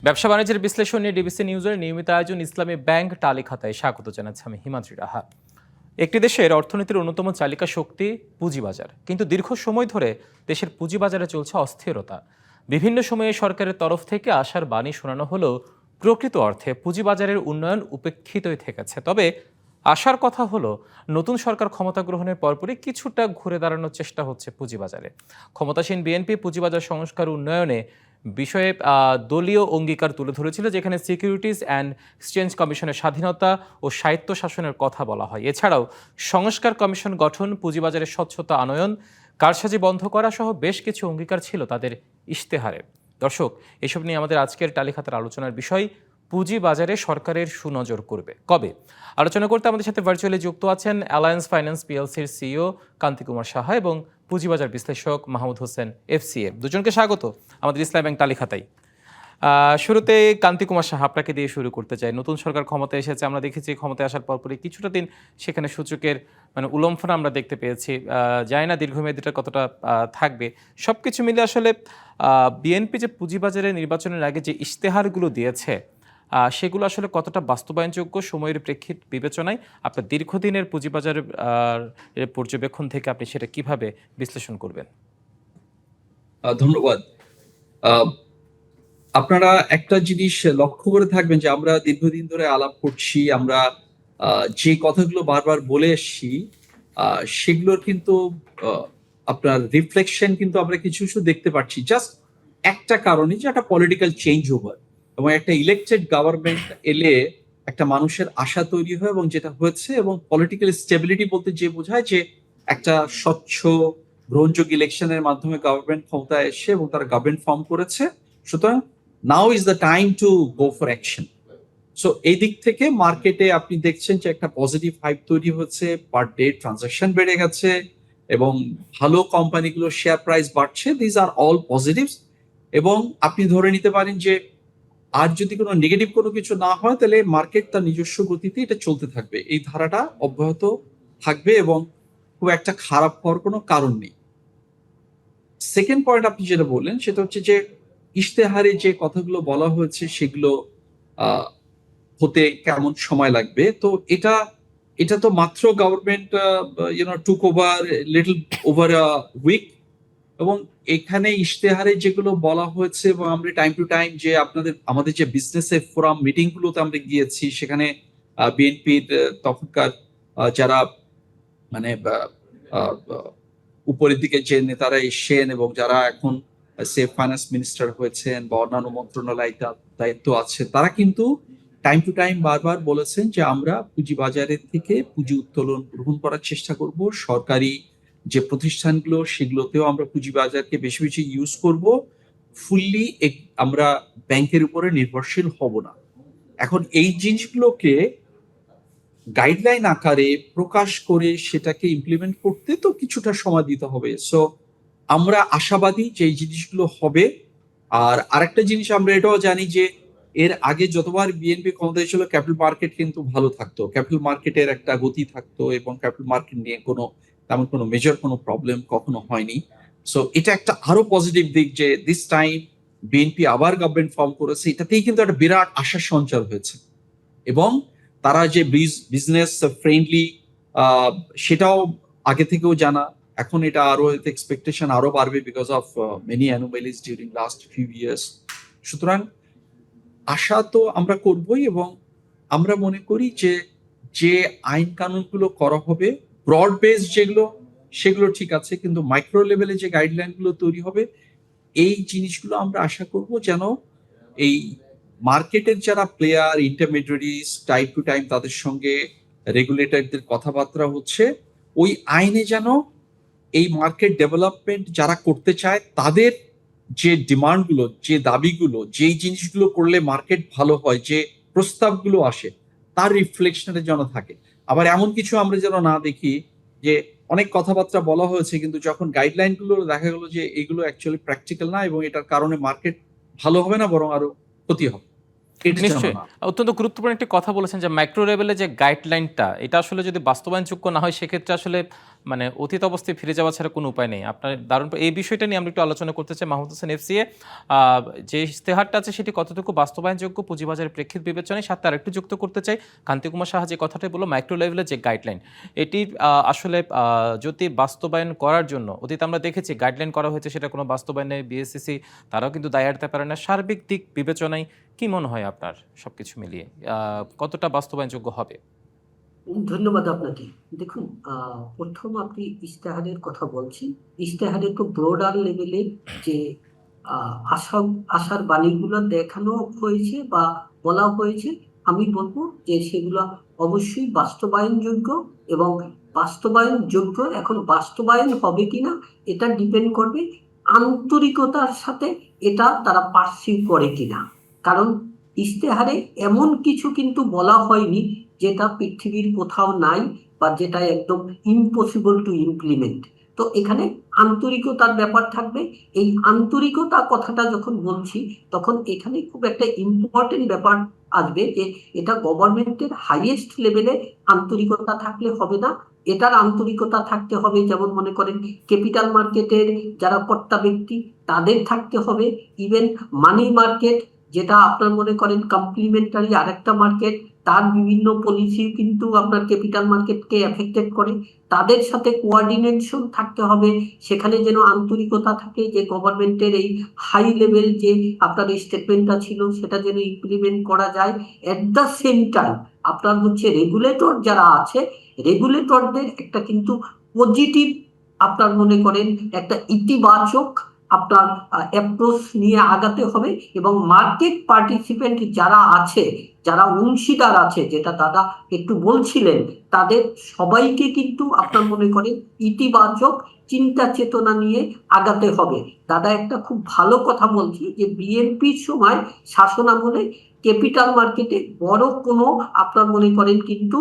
ব্যবসা বাণিজ্যের বিশ্লেষণ নিয়ে ডিবিসি নিউজের নিয়মিত আয়োজন ইসলামী ব্যাংক টালি খাতায় স্বাগত জানাচ্ছি আমি হিমাদ্রি রাহা। একটি দেশের অর্থনীতির অন্যতম চালিকা শক্তি পুঁজিবাজার, কিন্তু দীর্ঘ সময় ধরে দেশের পুঁজিবাজারে চলছে অস্থিরতা। বিভিন্ন সময়ে সরকারের তরফ থেকে আশার বাণী শোনানো হলেও প্রকৃত অর্থে পুঁজিবাজারের উন্নয়ন উপেক্ষিতই থেকেছে। তবে আশার কথা হলো, নতুন সরকার ক্ষমতা গ্রহণের পরপরই কিছুটা ঘুরে দাঁড়ানোর চেষ্টা হচ্ছে পুঁজিবাজারে। ক্ষমতাসীন বিএনপি পুঁজিবাজার সংস্কার উন্নয়নে বিষয়ে দলীয় অঙ্গীকার তুলে ধরেছিল, যেখানে সিকিউরিটিজ অ্যান্ড এক্সচেঞ্জ কমিশনের স্বাধীনতা ও স্বায়ত্ত শাসনের কথা বলা হয়। এছাড়াও সংস্কার কমিশন গঠন, পুঁজিবাজারের স্বচ্ছতা আনয়ন, কারসাজি বন্ধ করা সহ বেশ কিছু অঙ্গীকার ছিল তাদের ইশতেহারে। দর্শক, এসব নিয়ে আমাদের আজকের টালিখাতার আলোচনার বিষয়, পুঁজিবাজারে সরকারের সুনজর করবে কবে। আলোচনা করতে আমাদের সাথে ভার্চুয়ালি যুক্ত আছেন অ্যালায়েন্স ফাইন্যান্স পিএলসির সিইও কান্তি কুমার সাহা এবং পুঁজিবাজার বিশ্লেষক মাহমুদ হোসেন এফসিএ। দুজনকে স্বাগত আমাদের ইসলাম ব্যাংক টালিখাতায়। শুরুতে কান্তি কুমার সাহা, আপনাকে দিয়ে শুরু করতে চাই। নতুন সরকার ক্ষমতায় এসেছে, আমরা দেখেছি ক্ষমতায় আসার পরপরই কিছুটা দিন সেখানে সূচকের উলম্ফনা আমরা দেখতে পেয়েছি। জানি না দীর্ঘমেয়াদীটা কতটা থাকবে। সব কিছু মিলে আসলে বিএনপি যে পুঁজিবাজারে নির্বাচনের আগে যে ইশতেহারগুলো দিয়েছে, সেগুলো আসলে কতটা বাস্তবায়নযোগ্য সময়ের প্রেক্ষিত বিবেচনায় আপনার দীর্ঘদিনের পুঁজিবাজারের পর্যবেক্ষণ থেকে আপনি সেটা কিভাবে বিশ্লেষণ করবেন? ধন্যবাদ। আপনারা একটা জিনিস লক্ষ্য করে থাকবেন যে আমরা দীর্ঘদিন ধরে আলাপ করছি, আমরা যে কথাগুলো বারবার বলে এসছি সেগুলোর কিন্তু আপনার রিফ্লেকশন কিন্তু আমরা কিছু কিছু দেখতে পাচ্ছি। জাস্ট একটা কারণে যে একটা পলিটিক্যাল চেঞ্জ ওভার এবং একটা ইলেকটেড গভর্নমেন্ট এলে একটা মানুষের আশা তৈরি হয়, এবং যেটা হয়েছে, এবং পলিটিক্যাল স্টেবিলিটি বলতে যে বোঝায় যে একটা স্বচ্ছ গ্রহণযোগ্য ইলেকশনের মাধ্যমে গভর্নমেন্ট ক্ষমতায় এসে এবং তারা গভর্নমেন্ট ফর্ম করেছে। সুতরাং now is the time to go for action. So এই দিক থেকে মার্কেটে আপনি দেখছেন যে একটা পজিটিভ হাইপ তৈরি হচ্ছে, পার ডে ট্রানজাকশন বেড়ে গেছে এবং ভালো কোম্পানিগুলোর শেয়ার প্রাইস বাড়ছে। These are all positives. এবং আপনি ধরে নিতে পারেন যে আর যদি কোনো নেগেটিভ কোনো কিছু না হয়, তাহলে মার্কেট তার নিজস্ব গতিতে এটা চলতে থাকবে, এই ধারাটা অব্যাহত থাকবে এবং খুব একটা খারাপ হওয়ার কোনো কারণ নেই। সেকেন্ড পয়েন্ট আপনি যেটা বললেন সেটা হচ্ছে যে ইশতেহারে যে কথাগুলো বলা হয়েছে সেগুলো হতে কেমন সময় লাগবে। তো এটা এটা তো মাত্র government took over little over a week, এবং এখানে ইশতেহারে যেগুলো বলা হয়েছে, এবং আমরা টাইম টু টাইম যে আমাদের যে বিজনেস ফোরাম মিটিং গুলোতে আমরা গিয়েছি, সেখানে বিএনপির তখনকার যারা মানে উপরের দিকে যে নেতারা এসেছেন এবং যারা এখন সেফ ফাইন্যান্স মিনিস্টার হয়েছেন বা অন্যান্য মন্ত্রণালয় দায়িত্ব আছে, তারা কিন্তু টাইম টু টাইম বারবার বলেছেন যে আমরা পুঁজিবাজারের থেকে পুঁজি উত্তোলন গ্রহণ করার চেষ্টা করব। সরকারি যে প্রতিষ্ঠানগুলো সেগুলোতেও আমরা পুঁজিবাজারকে বেশি বেশি ইউজ করব। ফুললি আমরা ব্যাংকের উপরে নির্ভরশীল হব না। এখন এই জিনিসগুলোকে গাইডলাইন আকারে প্রকাশ করে সেটাকে ইমপ্লিমেন্ট করতে তো কিছুটা সময় দিতে হবে। সো আমরা আশাবাদী যে এই জিনিসগুলো হবে। আর আরেকটা জিনিস আমরা এটাও জানি যে এর আগে যতবার বিএনপি ক্ষমতায় ছিল, ক্যাপিটাল মার্কেট কিন্তু ভালো থাকতো, ক্যাপিটাল মার্কেটের একটা গতি থাকতো এবং ক্যাপিটাল মার্কেট নিয়ে তেমন কোনো মেজর কোনো প্রবলেম কখনো হয়নি। সো এটা একটা আরো পজিটিভ দিক যে দিস টাইম বিএনপি আবার গভর্নমেন্ট ফর্ম করেছে, এটাতেই কিন্তু একটা বিরাট আশার সঞ্চার হয়েছে। এবং তারা যে বিজনেস ফ্রেন্ডলি সেটাও আগে থেকেও জানা। এখন এটা আরো এক্সপেকটেশন আরো বাড়বে because of many anomalies during last few years. সুতরাং আশা তো আমরা করবই, এবং আমরা মনে করি যে যে আইন কানুনগুলো করা হবে ব্রড বেস যেগুলো, সেগুলো ঠিক আছে, কিন্তু মাইক্রো লেভেলে যে গাইডলাইন গুলো তৈরি হবে, এই জিনিসগুলো আমরা আশা করব যেন এই মার্কেটের যারা player, intermediaries, time to time তাদের সঙ্গে রেগুলেটরদের কথাবার্তা হচ্ছে, ওই আইনে যেন এই মার্কেট ডেভেলপমেন্ট যারা করতে চায় তাদের যে ডিমান্ডগুলো, যে দাবিগুলো, যেই জিনিসগুলো করলে মার্কেট ভালো হয়, যে প্রস্তাবগুলো আসে, তার রিফ্লেকশনের যেন থাকে। আবার এমন কিছু আমরা যেন না দেখি যে অনেক কথাবার্তা বলা হয়েছে কিন্তু যখন গাইডলাইন গুলো দেখা গেল যে এগুলো অ্যাকচুয়ালি প্র্যাকটিক্যাল না, এবং এটার কারণে মার্কেট ভালো হবে না, বরং আরো ক্ষতি হবে। এটা যেন নিশ্চয়ই না। অত্যন্ত গুরুত্বপূর্ণ একটি কথা বলেছেন যে মাইক্রো লেভেলে যে গাইডলাইনটা এটা আসলে যদি বাস্তবায়নযোগ্য না হয় সেক্ষেত্রে আসলে মানে অতীত অবস্থায় ফিরে যাওয়া ছাড়া কোনো উপায় নেই। আপনার দারুণ এই বিষয়টা নিয়ে আমরা একটু আলোচনা করতে চাই। মাহমুদ হোসেন এফসিএ যে ইশতেহারটা আছে সেটি কতটুকু বাস্তবায়নযোগ্য পুঁজিবাজারের প্রেক্ষিত বিবেচনায় সাথে আরেকটু যুক্ত করতে চাই। কান্তিকুমার সাহা যে কথাটাই বলল মাইক্রো লেভেলের যে গাইডলাইন এটি আসলে যদি বাস্তবায়ন করার জন্য অতীতে আমরা দেখেছি গাইডলাইন করা হয়েছে সেটা কোনো বাস্তবায়নে বিএসসিসি তারাও কিন্তু দায় এড়াতে পারে না। সার্বিক দিক বিবেচনায় কি মনে হয় আপনার সবকিছু মিলিয়ে কতটা বাস্তবায়নযোগ্য হবে? ধন্যবাদ আপনাকে। দেখুন, প্রথম আপনি ইশতেহারের কথা বলছেন। ইশতেহারে তো ব্রডার লেভেলে যে আশার বাণীগুলো দেখানো হয়েছে বা বলা হয়েছে, আমি বলবো যে সেগুলো অবশ্যই বাস্তবায়নযোগ্য এবং বাস্তবায়নযোগ্য। এখন বাস্তবায়ন হবে কিনা এটা ডিপেন্ড করবে আন্তরিকতার সাথে এটা তারা পার্সিউ করে কিনা। কারণ ইশতেহারে এমন কিছু কিন্তু বলা হয়নি যেটা পৃথিবীর কোথাও নাই বা যেটা একদম ইম্পসিবল টু ইমপ্লিমেন্ট। তো এখানে আন্তরিকতার ব্যাপার থাকবে। এই আন্তরিকতা কথাটা যখন বলছি তখন এখানে খুব একটা ইম্পর্টেন্ট ব্যাপার আসবে যে এটা গভর্নমেন্টের হাইয়েস্ট লেভেলে আন্তরিকতা থাকলে হবে না। এটার আন্তরিকতা থাকতে হবে, যেমন মনে করেন ক্যাপিটাল মার্কেটের যারা কর্তা ব্যক্তি তাদের থাকতে হবে। ইভেন মানি মার্কেট, যেটা আপনার মনে করেন কমপ্লিমেন্টারি আরেকটা মার্কেট, তার বিভিন্ন পলিসি কিন্তু আপনার ক্যাপিটাল মার্কেটকে এফেক্টেড করে, তাদের সাথে কোঅর্ডিনেশন থাকতে হবে। সেখানে যেন আন্তরিকতা থাকে যে গভর্নমেন্টের এই হাই লেভেল যে আপনার স্টেটমেন্টটা ছিল সেটা যেন ইমপ্লিমেন্ট করা যায়। এট দ্য সেম টাইম আপনার হচ্ছে রেগুলেটর যারা আছে, রেগুলেটরদের একটা কিন্তু পজিটিভ আপনার মনে করেন একটা ইতিবাচক আপনার অ্যাপ্রোচ নিয়ে আগাতে হবে। এবং মার্কেট পার্টিসিপেন্ট যারা আছে, যারা অংশীদার আছে, যেটা দাদা একটু বলছিলেন, তাদের সবাইকে কিন্তু আপনার মনে করেন ইতিবাচক চিন্তা চেতনা নিয়ে আগাতে হবে। দাদা একটা খুব ভালো কথা বলছি যে বিএনপির সময় শাসন আমলে ক্যাপিটাল মার্কেটে বড় কোনো আপনার মনে করেন কিন্তু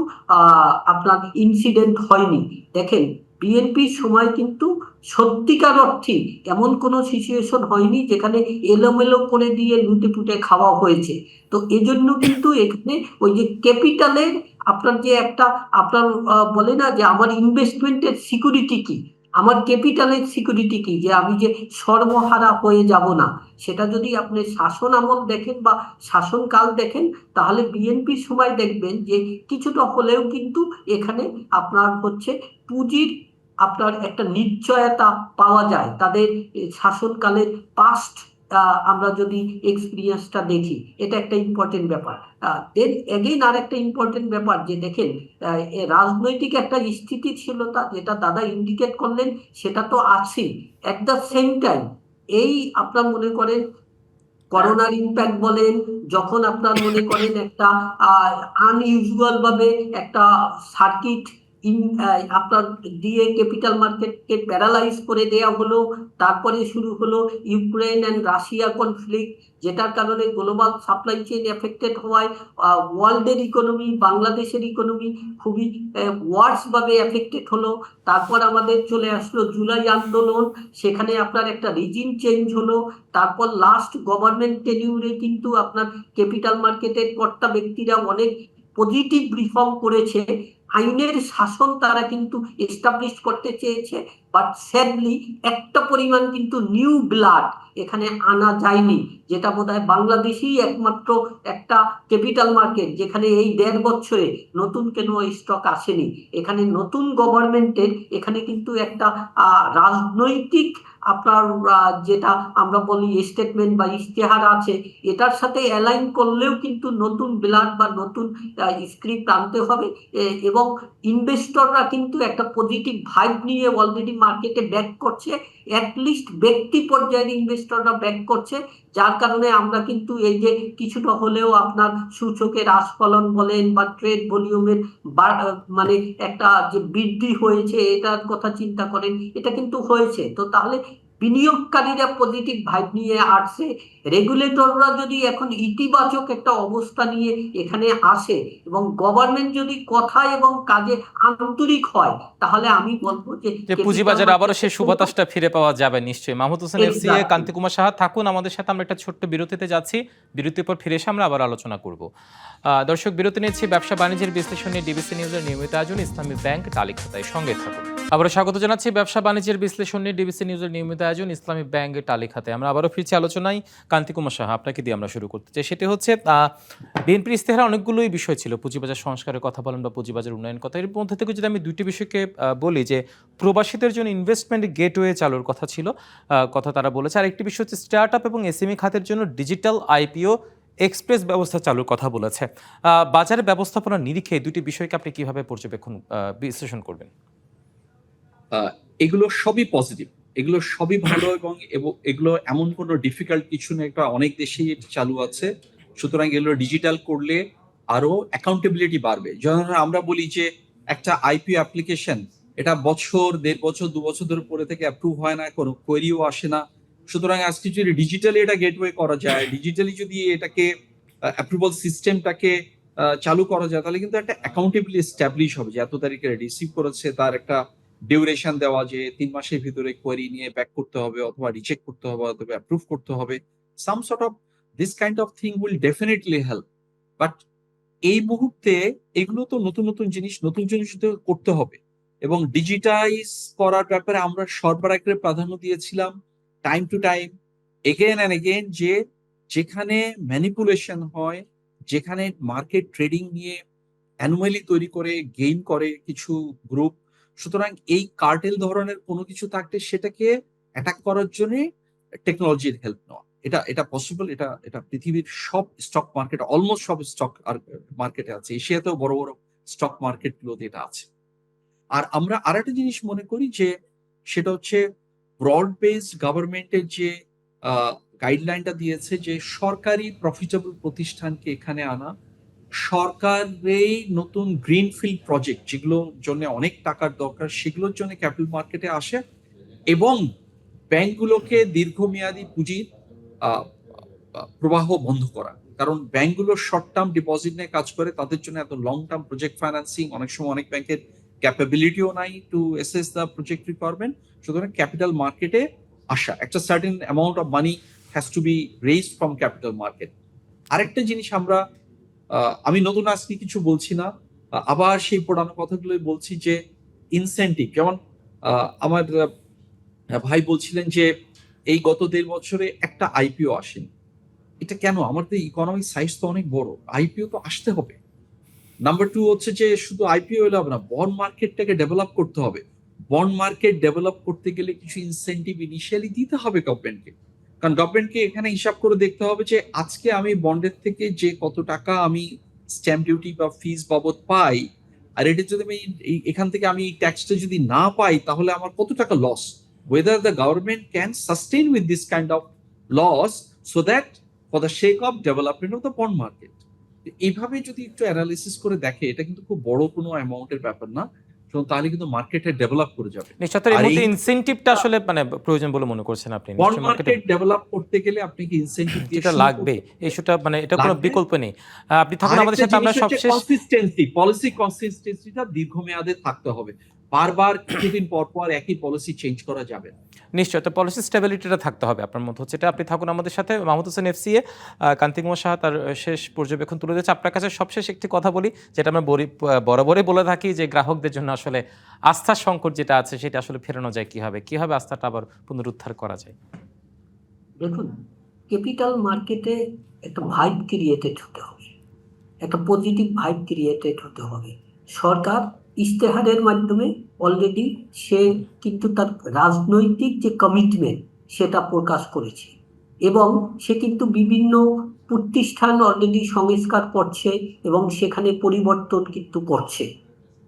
আপনার ইনসিডেন্ট হয়নি। দেখেন, বিএনপির সময় কিন্তু সত্যিকার অর্থে এমন কোনো সিচুয়েশন হয়নি যেখানে এলোমেলো করে দিয়ে লুটে পুটে খাওয়া হয়েছে। তো এজন্য কিন্তু এখানে ওই যে ক্যাপিটালের আপনার যে একটা আপনার বলে না যে আমার ইনভেস্টমেন্টের সিকিউরিটি কি, আমার ক্যাপিটালের সিকিউরিটি কি, যে আমি যে সর্বহারা হয়ে যাব না, সেটা যদি আপনি শাসন আমল দেখেন বা শাসনকাল দেখেন তাহলে বিএনপির সময় দেখবেন যে কিছুটা হলেও কিন্তু এখানে আপনার হচ্ছে পুঁজির আপনার একটা নিশ্চয়তা পাওয়া যায় তাদের শাসনকালের পাস্ট। আমরা যদি এক্সপিরিয়েন্সটা দেখি, এটা একটা ইম্পর্টেন্ট ব্যাপার। দেন এগেইন আর একটা ইম্পর্টেন্ট ব্যাপার যে দেখেন রাজনৈতিক একটা স্থিতিশীলতা যেটা দাদা ইন্ডিকেট করলেন সেটা তো আছেই। এট দ্য সেম টাইম এই আপনার মনে করেন করোনার ইম্প্যাক্ট বলেন, যখন আপনার মনে করেন একটা আনইউজুয়াল ভাবে একটা সার্কিট আপনার দিয়ে ক্যাপিটাল মার্কেটকে প্যারালাইজ করে দেয়া হলো, তারপরে শুরু হলো ইউক্রেন অ্যান্ড রাশিয়া কনফ্লিক্ট, যেটার কারণে গ্লোবাল সাপ্লাই চেইন এফেক্টেড হওয়ায় ওয়ার্ল্ডের ইকোনমি, বাংলাদেশের ইকোনমি খুবই ওয়ার্স ভাবে এফেক্টেড হলো। তারপর আমাদের চলে আসলো জুলাই আন্দোলন, সেখানে আপনার একটা রিজিম চেঞ্জ হলো। তারপর লাস্ট গভর্নমেন্ট টেনিউরে কিন্তু আপনার ক্যাপিটাল মার্কেটের কর্তা ব্যক্তিরা অনেক পজিটিভ রিফর্ম করেছে, আইনের শাসন তারা কিন্তু এস্টাবলিশ করতে চেয়েছে। বাট স্যাডলি একটা পরিমাণ কিন্তু নিউ ব্লাড এখানে আনা যায়নি, যেটা বোধহয় বাংলাদেশই একমাত্র একটা ক্যাপিটাল মার্কেট যেখানে এই 1.5 বছরে নতুন কেন স্টক আসেনি। এখানে নতুন গভর্নমেন্টের এখানে কিন্তু একটা রাজনৈতিক আপনার যেটা আমরা বলি স্টেটমেন্ট বা ইশতেহার আছে, এটার সাথে অ্যালাইন করলেও কিন্তু নতুন ব্লাড বা নতুন স্ক্রিপ্ট আনতে হবে। এবং ইনভেস্টররা কিন্তু একটা পজিটিভ ভাইব নিয়ে অলরেডি মার্কেটে ব্যাক করছে, অ্যাটলিস্ট ব্যক্তি পর্যায়ের ইনভেস্টররা ব্যাক করছে, যার কারণে আমরা কিন্তু এই যে কিছুটা হলেও আপনার সূচকের আস্ফলন বলেন বা ট্রেড ভলিউমের মানে একটা যে বৃদ্ধি হয়েছে এটার কথা চিন্তা করেন, এটা কিন্তু হয়েছে। তো তাহলে বিনিয়োগকারীরা পজিটিভ ভাইব নিয়ে আসছে, রেগুলেটররা যদি এখন ইতিবাচক একটা অবস্থা নিয়ে এখানে আসে এবং গভর্নমেন্ট যদি কথা এবং কাজে আন্তরিক হয়, তাহলে আমি বলবো যে যে ক্যাপিটাল পুঁজিবাজারে আবারও সেই মার্কেট সুবাতাসটা ফিরে পাওয়া যাবে নিশ্চয়ই। Mahmud Hossain FCA, exactly. কান্তি কুমার সাহা থাকুন আমাদের সাথে, আমরা একটা ছোট্ট বিরতিতে যাচ্ছি। বিরতির পর ফিরে এসে আমরা আবার আলোচনা করব। দর্শক, বিরতি নিচ্ছি। ব্যবসা বাণিজ্যের বিশ্লেষণ নিয়ে ডিবিসি নিউজের নিয়মিত আয়োজন ইসলামী ব্যাংক টালি খাতায়, সঙ্গে থাকুন। আবারও স্বাগত জানাচ্ছি ব্যবসা বাণিজ্যের বিশ্লেষণ নিয়ে ডিবিসি নিউজের নিয়মিত আয়োজন ইসলামী ব্যাংক টালি খাতায়। আমরা আবারও ফিরছি আলোচনায়। কান্তি কুমার সাহা, আপনাকে দিয়ে আমরা শুরু করতে চাই। সেটি হচ্ছে বিএনপির ইস্তেহারে অনেকগুলোই বিষয় ছিল, পুঁজিবাজার সংস্কারের কথা বলেন বা পুঁজিবাজার উন্নয়ন কথা। এর মধ্যে থেকে যদি আমি দুইটি বিষয়কে বলি, যে প্রবাসীদের জন্য ইনভেস্টমেন্ট গেটওয়ে চালুর কথা ছিল, কথা তারা বলেছে। আর একটি বিষয় হচ্ছে স্টার্ট আপ এবং এসএমই খাতের জন্য ডিজিটাল আইপিও এক্সপ্রেস ব্যবস্থা চালুর কথা বলেছে। বাজারে ব্যবস্থাপনার নিরিখে দুটি বিষয়কে আপনি কিভাবে পর্যবেক্ষণ বিশ্লেষণ করবেন? এগুলো সবই পজিটিভ, এগুলো সবই ভালো, এবং এগুলো এমন কোনো ডিফিকাল্ট কিছু না, একটা অনেক দেশেই চালু আছে। সুতরাং এগুলো ডিজিটাল করলে আরো অ্যাকাউন্টেবিলিটি বাড়বে। যখন আমরা বলি যে একটা আইপিও অ্যাপ্লিকেশন, এটা বছর, 1.5 বছর, 2 বছর ধরে পরে থেকে অ্যাপ্রুভ হয় না, কোনো কোয়েরিও আসে না। সুতরাং আজকে যদি ডিজিটালি এটা গেটওয়ে করা যায়, ডিজিটালি যদি এটাকে অ্যাপ্রুভাল সিস্টেমটাকে চালু করা যায়, তাহলে কিন্তু একটা অ্যাকাউন্টেবিলিটি এস্টাবলিশ হবে যে এত তারিখে রিসিভ করেছে, তার একটা ডিউরেশন দেওয়া, যে 3 মাসের ভিতরে কোয়েরি নিয়ে ব্যাক করতে হবে, অথবা রিজেক্ট করতে হবে, অথবা অ্যাপ্রুভ করতে হবে। Some sort of this kind of thing will definitely help. But এই মুহূর্তে এগুলো তো নতুন নতুন জিনিস করতে হবে, এবং ডিজিটাইজ করার ব্যাপারে আমরা সরবরাহ করে প্রাধান্য দিয়েছিলাম time to time, again and again, যে যেখানে ম্যানিপুলেশন হয়, যেখানে মার্কেট ট্রেডিং নিয়ে অ্যানুয়ালি তৈরি করে গেইন করে কিছু গ্রুপ। সুতরাং এই কার্টেল ধরনের কোনো কিছু থাকলে সেটাকে অ্যাটাক করার জন্য টেকনোলজির হেল্প নেওয়া, এটা এটা পসিবল। এটা পৃথিবীর সব স্টক মার্কেট, অলমোস্ট সব স্টক মার্কেটে আছে, এশিয়াতেও বড় বড় স্টক মার্কেট গুলোতে এটা আছে। আর আমরা আরেকটা জিনিস মনে করি, যে সেটা হচ্ছে ব্রড বেসড গভর্নমেন্টের যে গাইডলাইনটা দিয়েছে, যে সরকারি প্রফিটেবল প্রতিষ্ঠানকে এখানে আনা, সরকারের নতুন গ্রিনফিল্ড প্রজেক্ট যেগুলোর জন্য অনেক টাকার দরকার, সেগুলোর জন্য ক্যাপিটাল মার্কেটে আসে, এবং ব্যাংকগুলোকে দীর্ঘমেয়াদী পুঁজির প্রবাহ বন্ধ করা। কারণ ব্যাংকগুলো শর্ট টার্ম ডিপোজিট নিয়ে কাজ করে, তাদের জন্য এত লং টার্ম প্রজেক্ট ফাইন্যান্সিং, অনেক সময় অনেক ব্যাংকের ক্যাপাবিলিটিও নাই to assess the project requirement. সুতরাং ক্যাপিটাল মার্কেটে আসা, একটা certain amount of money has to be raised from capital market. আরেকটা জিনিস আমরা, আমি নতুন আজকে কিছু বলছি না, আবার সেই পুরানো কথাগুলোই বলছি, যে ইনসেন্টিভ, যেমন আমার ভাই বলছিলেন যে এই গত 1.5 বছরে একটা আইপিও আসেনি। এটা কেন? আমাদের ইকোনমিক সাইজ তো অনেক বড়, আইপিও তো আসতে হবে। নাম্বার 2 হচ্ছে যে শুধু আইপিও হলে হবে না, বন্ড মার্কেটটাকে ডেভেলপ করতে হবে। বন্ড মার্কেট ডেভেলপ করতে গেলে কিছু ইনসেন্টিভ ইনিশিয়ালি দিতে হবে গভর্নমেন্টকে। কারণ গভর্নমেন্টকে এখানে হিসাব করে দেখতে হবে যে আজকে আমি বন্ডের থেকে যে কত টাকা আমি স্ট্যাম্প ডিউটি বা ফিস বাবদ পাই, আর এটা যদি আমি এখান থেকে আমি ট্যাক্সটা যদি না পাই, তাহলে আমার কত টাকা loss. Whether the government can sustain with this kind of loss, so that for the sake of development of the bond market. এইভাবে যদি একটু অ্যানালিসিস করে দেখে, এটা কিন্তু খুব বড় কোনো অ্যামাউন্টের ব্যাপার না, তাহলে কিন্তু মার্কেটে ডেভেলপ করে যাবে। নিশ্চয়ই এর মধ্যে ইনসেন্টিভটা আসলে মানে প্রয়োজন বলে মনে করছেন আপনি? বন্ড মার্কেট ডেভেলপ করতে গেলে আপনাকে ইনসেন্টিভ দিয়ে এটা লাগবে, ইস্যুটা মানে এটা কোনো বিকল্প নেই। আপনি থাকুন আমাদের সাথে, আমরা সবশেষ কনসিস্টেন্সি, পলিসি কনসিস্টেন্সিটা দীর্ঘমেয়াদে থাকতে হবে। বারবার কিছুদিন পর পর একই পলিসি চেঞ্জ করা যাবে না। নিশ্চয়ই, তো পলিসি স্টেবিলিটিটা থাকতে হবে আপনার মত হচ্ছে এটা। আপনি থাকুন আমাদের সাথে। মাহমুদ হোসেন এফসিএ, কান্তি কুমার সাহা তার শেষ পর্যবেক্ষণ তুলে দিচ্ছে। আপনার কাছে সবশেষ একটি কথা বলি, যেটা আমরা বরাবরই বলে থাকি, যে গ্রাহকদের জন্য আসলে আস্থার সংকট যেটা আছে, সেটা আসলে ফেরানো যায় কিভাবে আস্থাটা আবার পুনরুদ্ধার করা যায়? দেখুন, ক্যাপিটাল মার্কেটে একটা ভাইব ক্রিয়েটেড হতে হবে, একটা পজিটিভ ভাইব ক্রিয়েটেড হতে হবে। সরকার ইশতেহারের মাধ্যমে অলরেডি সে কিন্তু তার রাজনৈতিক যে কমিটমেন্ট সেটা প্রকাশ করেছে, এবং সে কিন্তু বিভিন্ন প্রতিষ্ঠান অলরেডি সংস্কার করছে এবং সেখানে পরিবর্তন কিন্তু করছে।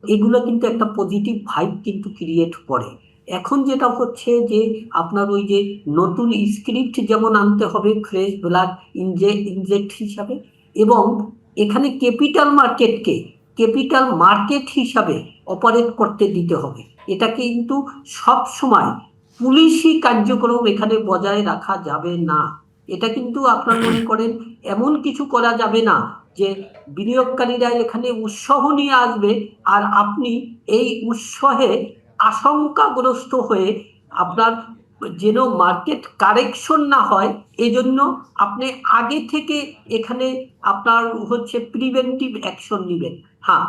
এগুলো কিন্তু একটা পজিটিভ ভাইব কিন্তু ক্রিয়েট করে। এখন যেটা হচ্ছে যে আপনার ওই যে নতুন স্ক্রিপ্ট যেমন আনতে হবে ফ্রেশ ব্লাড ইনজেক্ট হিসাবে, এবং এখানে ক্যাপিটাল মার্কেট হিসাবে অপারেট করতে দিতে হবে। এটা কিন্তু সব সময় পুলিশি কার্যক্রম এখানে বজায় রাখা যাবে না। এটা কিন্তু আপনার মনে করেন এমন কিছু করা যাবে না যে বিনিয়োগকারীরা এখানে উৎসাহ নিয়ে আসবে আর আপনি এই উৎসাহে আশঙ্কাগ্রস্ত হয়ে আপনার যেন মার্কেট কারেকশন না হয় এজন্য আপনি আগে থেকে এখানে আপনার হচ্ছে প্রিভেন্টিভ অ্যাকশন নেবেন। হ্যাঁ,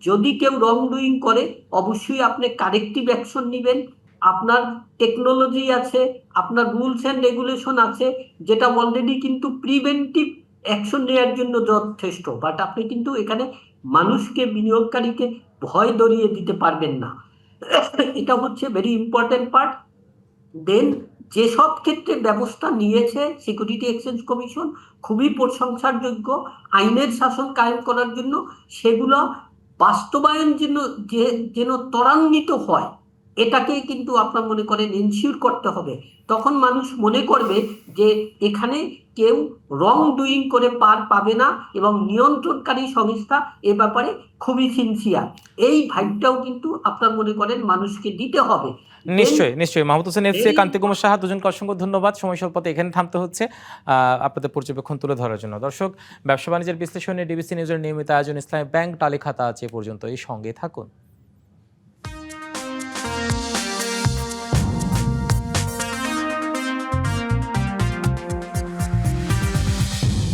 যদি কেউ রং ডুইং করে অবশ্যই আপনি কারেক্টিভ অ্যাকশন নেবেন। আপনার টেকনোলজি আছে, আপনার রুলস অ্যান্ড রেগুলেশন আছে, যেটা অলরেডি কিন্তু প্রিভেন্টিভ অ্যাকশন নেওয়ার জন্য যথেষ্ট। বাট আপনি কিন্তু এখানে মানুষকে, বিনিয়োগকারীকে ভয় ধরিয়ে দিতে পারবেন না। এটা হচ্ছে ভেরি ইম্পর্টেন্ট পার্ট। দেন যেসব ক্ষেত্রে ব্যবস্থা নিয়েছে সিকিউরিটি এক্সচেঞ্জ কমিশন খুবই প্রশংসার যোগ্য আইনের শাসন কায়েম করার জন্য, সেগুলো বাস্তবায়ন যেন ত্বরান্বিত হয়, এটাকে কিন্তু আপনার মনে করেন এনশিওর করতে হবে। তখন মানুষ মনে করবে যে এখানে কেউ রং ডুইং করে পার পাবে না এবং নিয়ন্ত্রণকারী সংস্থা এ ব্যাপারে খুবই সিনসিয়ার। এই ভাইবটাও কিন্তু আপনার মনে করেন মানুষকে দিতে হবে। নিশ্চয়ই নিশ্চয়ই। মাহমুদ হোসেন এফসি, কান্তি কুমার সাহা, দুজনকে অসংখ্য ধন্যবাদ। সময় স্বল্পতা এখানে থামতে হচ্ছে আপনাদের পর্যবেক্ষণ তুলে ধরার জন্য। দর্শক, ব্যবসা বাণিজ্যের বিশ্লেষণে ডিবিসি নিউজের নিয়মিত আয়োজন ইসলামী ব্যাংক টালি খাতা আছে পর্যন্ত, এই সঙ্গে থাকুন।